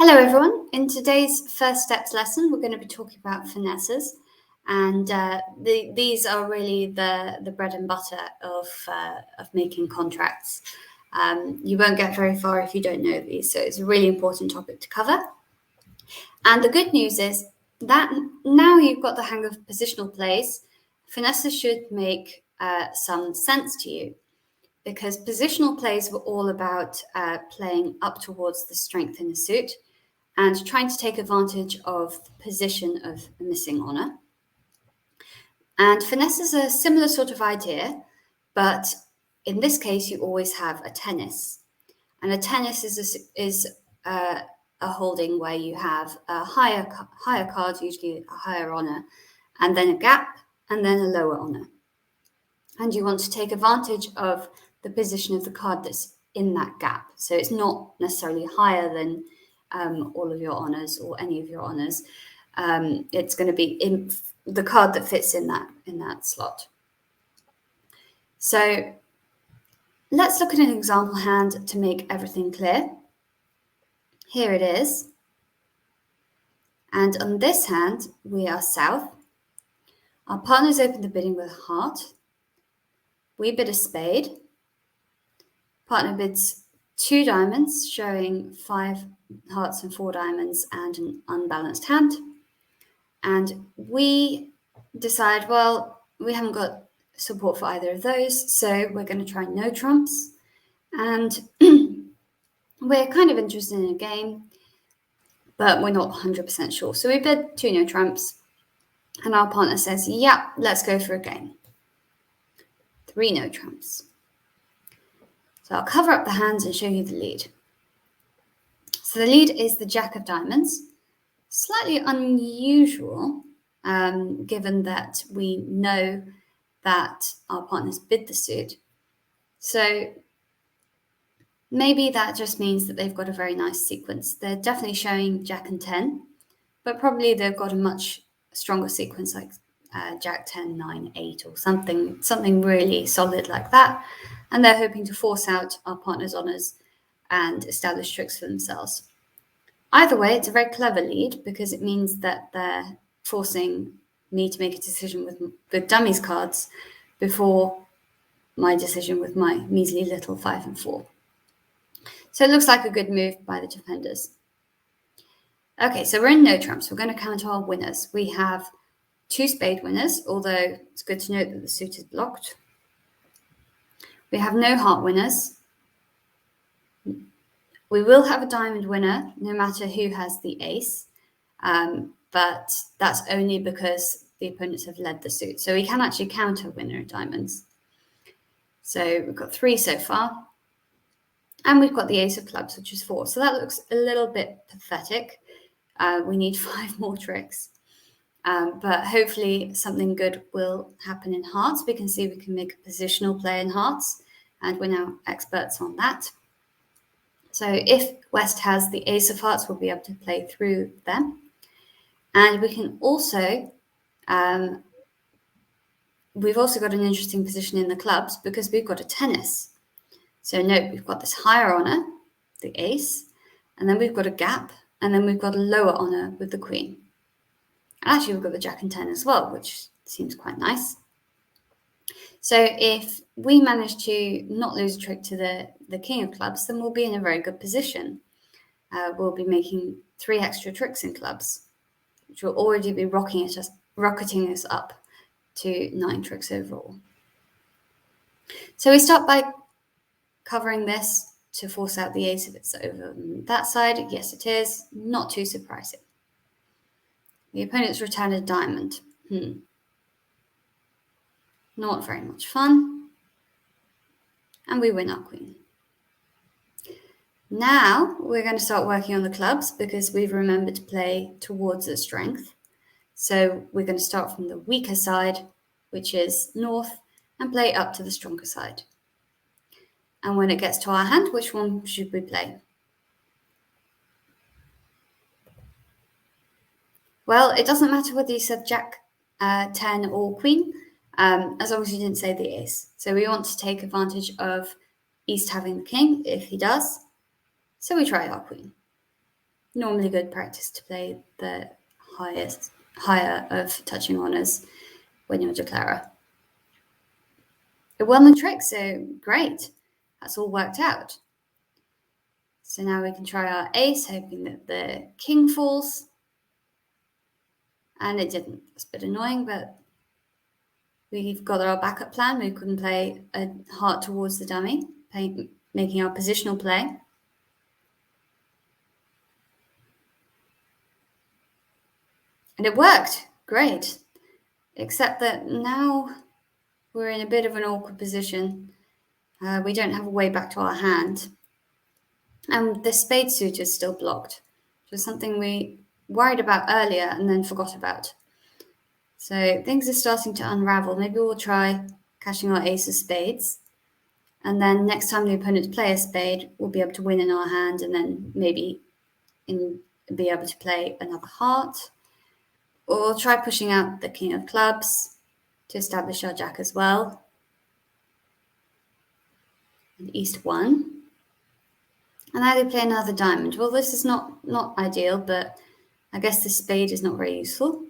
Hello everyone, in today's first steps lesson we're going to be talking about finesses, and these are really the bread and butter of making contracts. You won't get very far if you don't know these, so it's a really important topic to cover. And the good news is that now you've got the hang of positional plays, finesses should make some sense to you, because positional plays were all about playing up towards the strength in the suit and trying to take advantage of the position of a missing honour. And finesse is a similar sort of idea, but in this case, you always have a tennis. And a tennis is a holding where you have a higher card, usually a higher honour, and then a gap, and then a lower honour. And you want to take advantage of the position of the card that's in that gap. So it's not necessarily higher than all of your honours or any of your honours. It's going to be in the card that fits in that slot. So let's look at an example hand to make everything clear. Here it is. And on this hand, we are south. Our partners open the bidding with a heart. We bid a spade. Partner bids 2 diamonds, showing 5 hearts and 4 diamonds and an unbalanced hand. And we decide, well, we haven't got support for either of those, so we're going to try no trumps. And we're kind of interested in a game, but we're not 100% sure. So we bid 2 no trumps, and our partner says, yeah, let's go for a game. 3 no trumps. So I'll cover up the hands and show you the lead. So the lead is the Jack of Diamonds. Slightly unusual, given that we know that our partners bid the suit. So maybe that just means that they've got a very nice sequence. They're definitely showing Jack and 10, but probably they've got a much stronger sequence like Jack 10, 9, 8 or something really solid like that. And they're hoping to force out our partner's honours and establish tricks for themselves. Either way, it's a very clever lead because it means that they're forcing me to make a decision with dummies cards before my decision with my measly little 5 and 4. So it looks like a good move by the defenders. Okay, so we're in no trumps. We're going to count our winners. We have 2 spade winners, although it's good to note that the suit is blocked. We have no heart winners. We will have a diamond winner, no matter who has the ace, but that's only because the opponents have led the suit. So we can actually count a winner of diamonds. So we've got 3 so far. And we've got the ace of clubs, which is 4. So that looks a little bit pathetic. We need 5 more tricks. But hopefully something good will happen in hearts. We can see we can make a positional play in hearts, and we're now experts on that. So if West has the ace of hearts, we'll be able to play through them. And we can also, we've also got an interesting position in the clubs because we've got a tennis. So note, we've got this higher honour, the ace, and then we've got a gap, and then we've got a lower honour with the queen. Actually, we've got the Jack and 10 as well, which seems quite nice. So if we manage to not lose a trick to the king of clubs, then we'll be in a very good position. We'll be making 3 extra tricks in clubs, which will already be rocketing us up to 9 tricks overall. So we start by covering this to force out the ace if it's over that side. Yes, it is. Not too surprising. The opponent's returned a diamond. Not very much fun. And we win our queen. Now we're going to start working on the clubs because we've remembered to play towards the strength. So we're going to start from the weaker side, which is north, and play up to the stronger side. And when it gets to our hand, which one should we play? Well, it doesn't matter whether you said Jack 10 or queen, as long as you didn't say the ace. So we want to take advantage of East having the king, if he does. So we try our queen. Normally good practice to play the higher of touching honours when you're declarer. It won the trick, so great. That's all worked out. So now we can try our ace, hoping that the king falls. And it didn't. It's a bit annoying, but we've got our backup plan. We couldn't play a heart towards the dummy, making our positional play. And it worked. Great. Except that now we're in a bit of an awkward position. We don't have a way back to our hand. And the spade suit is still blocked, which was something we worried about earlier and then forgot about. So things are starting to unravel. Maybe we'll try cashing our ace of spades. And then next time the opponents play a spade, we'll be able to win in our hand and then maybe be able to play another heart. Or we'll try pushing out the king of clubs to establish our jack as well. And East won. And now they play another diamond. Well, this is not ideal, but I guess the spade is not very useful.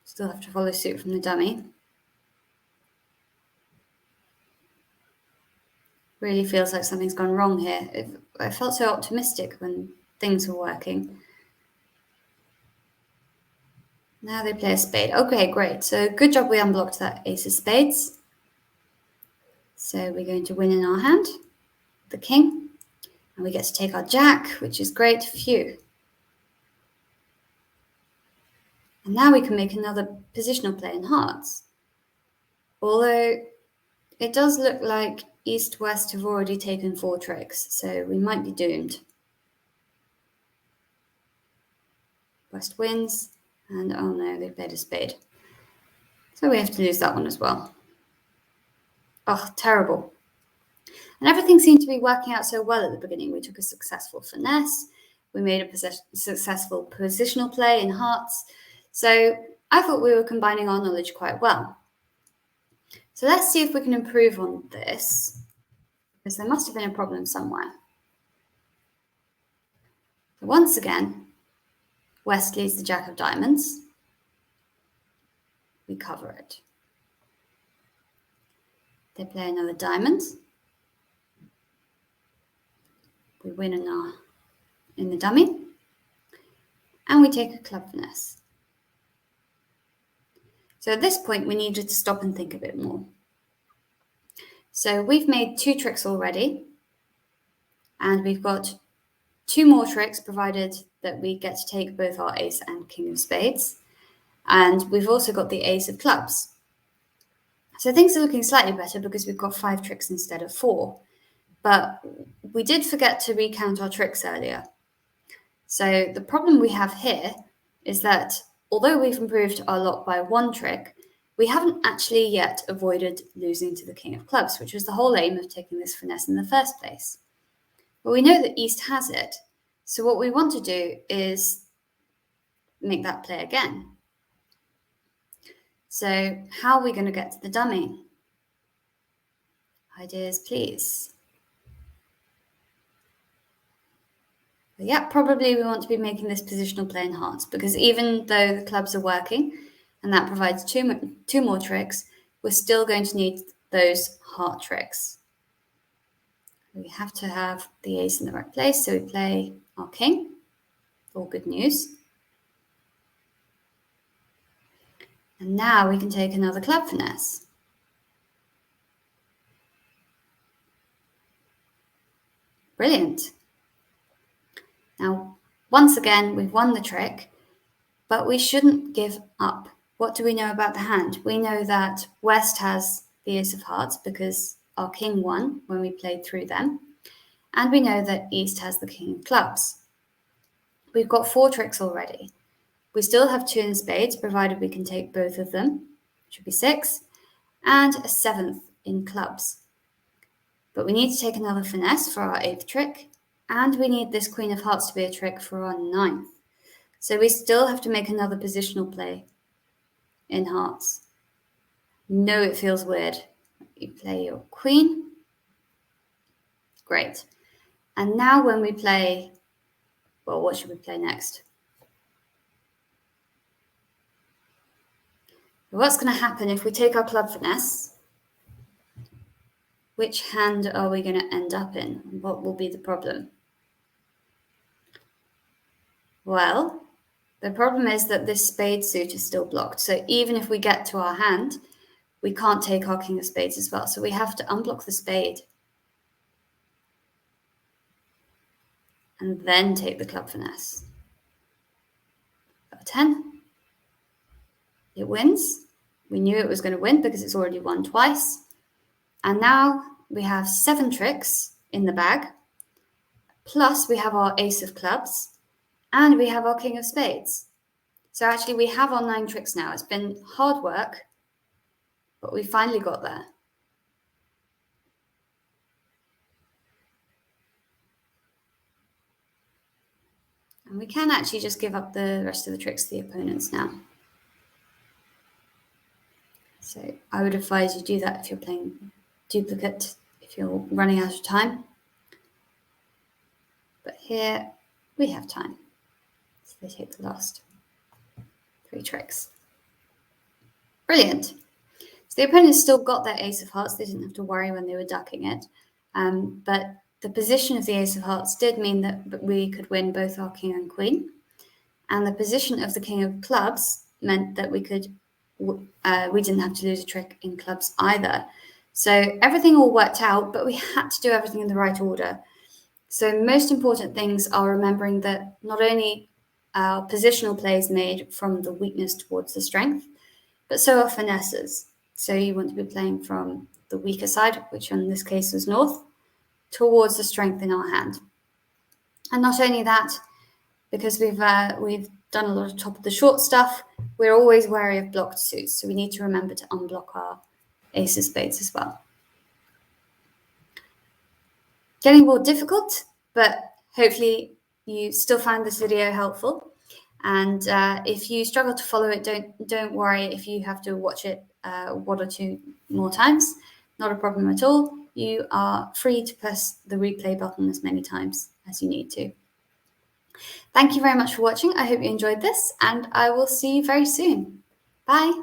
Still have to follow suit from the dummy. Really feels like something's gone wrong here. I felt so optimistic when things were working. Now they play a spade. Okay, great. So good job we unblocked that ace of spades. So we're going to win in our hand, the king. And we get to take our jack, which is great. Phew. And now we can make another positional play in hearts. Although it does look like East-West have already taken 4 tricks, so we might be doomed. West wins, and oh no, they played a spade. So we have to lose that one as well. Oh, terrible. And everything seemed to be working out so well at the beginning. We took a successful finesse. We made a successful positional play in hearts. So I thought we were combining our knowledge quite well. So let's see if we can improve on this, because there must have been a problem somewhere. So once again, West leads the jack of diamonds. We cover it. They play another diamond. We win in the dummy. And we take a club finesse. So at this point, we needed to stop and think a bit more. So we've made 2 tricks already. And we've got 2 more tricks, provided that we get to take both our ace and king of spades. And we've also got the ace of clubs. So things are looking slightly better because we've got 5 tricks instead of 4. But we did forget to recount our tricks earlier. So the problem we have here is that although we've improved our lot by 1 trick, we haven't actually yet avoided losing to the king of clubs, which was the whole aim of taking this finesse in the first place. But we know that East has it. So what we want to do is make that play again. So how are we going to get to the dummy? Ideas, please. But yeah, probably we want to be making this positional play in hearts, because even though the clubs are working, and that provides two more tricks, we're still going to need those heart tricks. We have to have the ace in the right place, so we play our king. All good news. And now we can take another club finesse. Brilliant. Now, once again, we've won the trick, but we shouldn't give up. What do we know about the hand? We know that West has the ace of hearts because our king won when we played through them. And we know that East has the king of clubs. We've got 4 tricks already. We still have 2 in spades, provided we can take both of them, which would be 6, and a 7th in clubs. But we need to take another finesse for our 8th trick, and we need this queen of hearts to be a trick for our 9th. So we still have to make another positional play in hearts. No, it feels weird. You play your queen. Great. And now when we play, well, what should we play next? What's going to happen if we take our club finesse? Which hand are we going to end up in? What will be the problem? Well, the problem is that this spade suit is still blocked. So even if we get to our hand, we can't take our king of spades as well. So we have to unblock the spade and then take the club finesse. Got a 10. It wins. We knew it was going to win because it's already won twice. And now we have 7 tricks in the bag. Plus we have our ace of clubs and we have our king of spades. So actually we have our 9 tricks now. It's been hard work, but we finally got there. And we can actually just give up the rest of the tricks to the opponents now. So I would advise you do that if you're playing duplicate, if you're running out of time. But here we have time. So they take the last 3 tricks. Brilliant. So the opponents still got their ace of hearts. They didn't have to worry when they were ducking it. But the position of the ace of hearts did mean that we could win both our king and queen. And the position of the king of clubs meant that we didn't have to lose a trick in clubs either. So everything all worked out, but we had to do everything in the right order. So most important things are remembering that not only are positional plays made from the weakness towards the strength, but so are finesses. So you want to be playing from the weaker side, which in this case was north, towards the strength in our hand. And not only that, because we've done a lot of top of the short stuff, we're always wary of blocked suits. So we need to remember to unblock our ace of spades as well. Getting more difficult, but hopefully you still find this video helpful. And if you struggle to follow it, don't worry if you have to watch it 1 or 2 more times. Not a problem at all. You are free to press the replay button as many times as you need to. Thank you very much for watching. I hope you enjoyed this, and I will see you very soon. Bye.